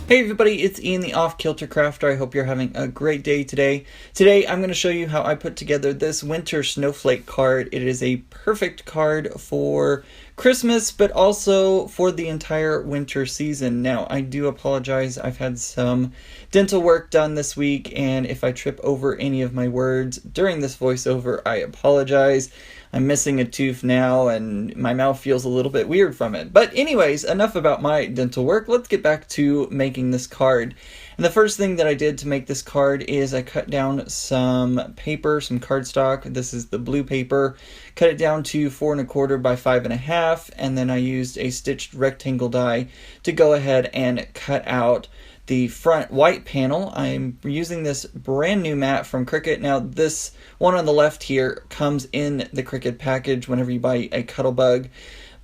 Hey everybody, it's Ian the Off Kilter Crafter. I hope you're having a great day today. Today I'm going to show you how I put together this winter snowflake card. It is a perfect card for Christmas, but also for the entire winter season. Now, I do apologize. I've had some dental work done this week, and if I trip over any of my words during this voiceover, I apologize. I'm missing a tooth now, and my mouth feels a little bit weird from it. But anyways, enough about my dental work. Let's get back to making this card. And the first thing that I did to make this card is I cut down some paper, some cardstock. This is the blue paper. Cut it down to 4 1/4 by 5 1/2, and then I used a stitched rectangle die to go ahead and cut out the front white panel. I'm using this brand new mat from Cricut. Now this one on the left here comes in the Cricut package whenever you buy a Cuttlebug.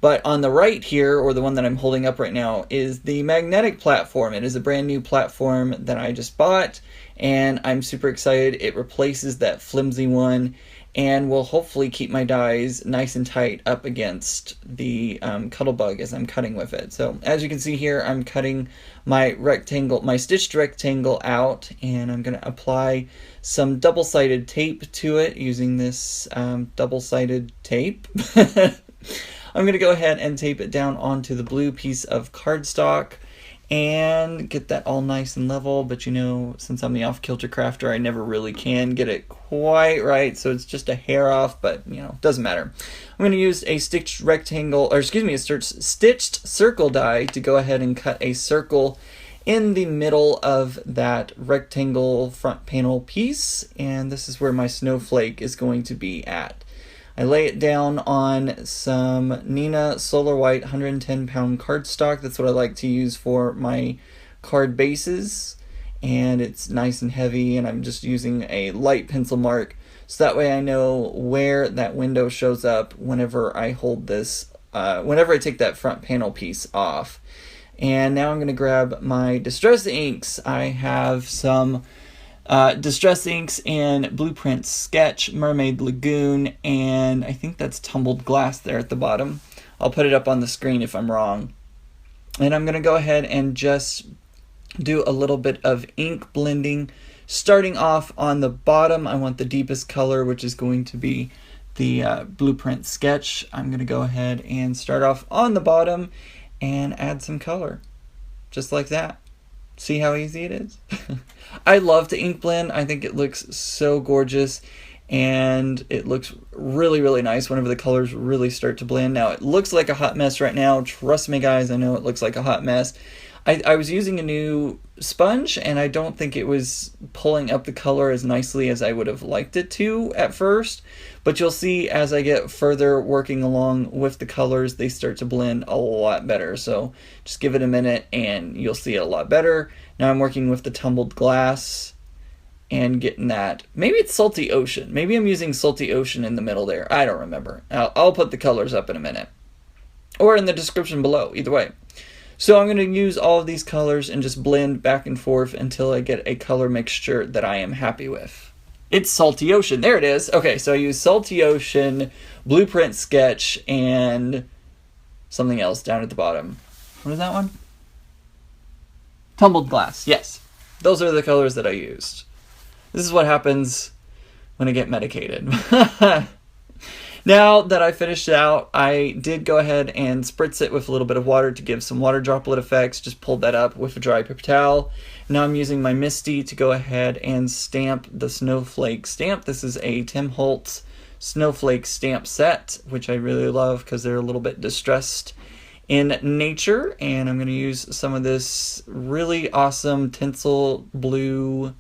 But on the right here, or the one that I'm holding up right now, is the magnetic platform. It is a brand new platform that I just bought, and I'm super excited. It replaces that flimsy one and will hopefully keep my dies nice and tight up against the Cuttlebug as I'm cutting with it. So as you can see here, I'm cutting my rectangle, my stitched rectangle out, and I'm going to apply some double-sided tape to it using this double-sided tape. I'm going to go ahead and tape it down onto the blue piece of cardstock and get that all nice and level. But you know, since I'm the Off-Kilter Crafter, I never really can get it quite right, so it's just a hair off, but you know, doesn't matter. I'm going to use a stitched rectangle, or excuse me, a stitched circle die to go ahead and cut a circle in the middle of that rectangle front panel piece, and this is where my snowflake is going to be at. I lay it down on some Nina Solar White 110-pound cardstock. That's what I like to use for my card bases, and it's nice and heavy, and I'm just using a light pencil mark so that way I know where that window shows up whenever I hold this, whenever I take that front panel piece off. And now I'm going to grab my Distress inks. I have some Distress inks and Blueprint Sketch, Mermaid Lagoon, and I think that's Tumbled Glass there at the bottom. I'll put it up on the screen if I'm wrong. And I'm going to go ahead and just do a little bit of ink blending. Starting off on the bottom, I want the deepest color, which is going to be the Blueprint Sketch. I'm going to go ahead and start off on the bottom and add some color, just like that. See how easy it is? I love to ink blend. I think it looks so gorgeous, and it looks really, really nice whenever the colors really start to blend. Now, it looks like a hot mess right now. Trust me, guys, I know it looks like a hot mess. I was using a new sponge, and I don't think it was pulling up the color as nicely as I would have liked it to at first. But you'll see as I get further working along with the colors, they start to blend a lot better. So just give it a minute, and you'll see it a lot better. Now I'm working with the Tumbled Glass and getting that. Maybe it's Salty Ocean. Maybe I'm using Salty Ocean in the middle there. I don't remember. I'll put the colors up in a minute, or in the description below, either way. So I'm going to use all of these colors and just blend back and forth until I get a color mixture that I am happy with. It's Salty Ocean. There it is. Okay, so I use Salty Ocean, Blueprint Sketch, and something else down at the bottom. What is that one? Tumbled Glass. Yes. Those are the colors that I used. This is what happens when I get medicated. Now that I finished it out, I did go ahead and spritz it with a little bit of water to give some water droplet effects. Just pulled that up with a dry paper towel. Now I'm using my Misty to go ahead and stamp the snowflake stamp. This is a Tim Holtz snowflake stamp set, which I really love because they're a little bit distressed in nature. And I'm going to use some of this really awesome tinsel blue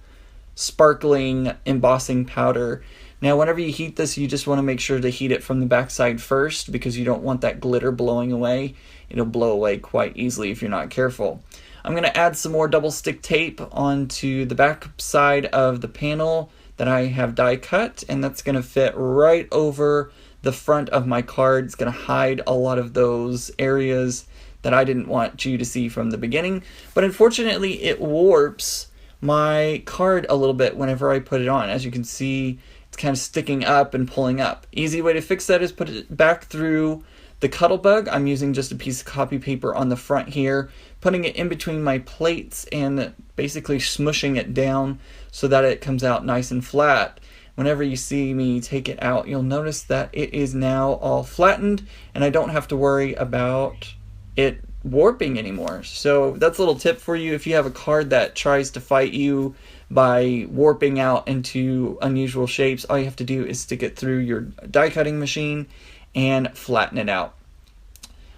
sparkling embossing powder. Now, whenever you heat this, you just want to make sure to heat it from the backside first, because you don't want that glitter blowing away. It'll blow away quite easily if you're not careful. I'm going to add some more double stick tape onto the back side of the panel that I have die cut, and that's going to fit right over the front of my card. It's going to hide a lot of those areas that I didn't want you to see from the beginning, but unfortunately it warps my card a little bit whenever I put it on. As you can see, it's kind of sticking up and pulling up. Easy way to fix that is put it back through The Cuttlebug, I'm using just a piece of copy paper on the front here, putting it in between my plates and basically smushing it down so that it comes out nice and flat. Whenever you see me take it out, you'll notice that it is now all flattened and I don't have to worry about it warping anymore. So that's a little tip for you. If you have a card that tries to fight you by warping out into unusual shapes, all you have to do is stick it through your die cutting machine and flatten it out.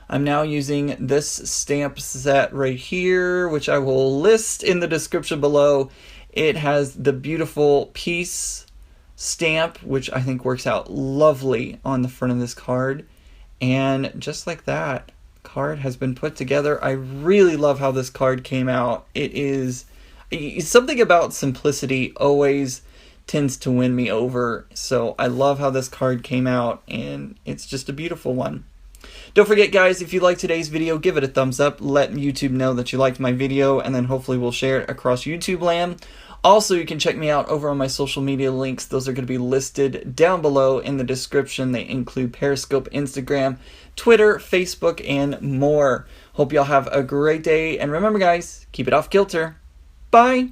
I'm now using this stamp set right here, which I will list in the description below. It has the beautiful peace stamp, which I think works out lovely on the front of this card. And just like that, card has been put together. I really love how this card came out. It's something about simplicity always tends to win me over. So I love how this card came out, and it's just a beautiful one. Don't forget, guys, if you liked today's video, give it a thumbs up. Let YouTube know that you liked my video, and then hopefully we'll share it across YouTube land. Also, you can check me out over on my social media links. Those are going to be listed down below in the description. They include Periscope, Instagram, Twitter, Facebook, and more. Hope y'all have a great day. And remember, guys, keep it off kilter. Bye!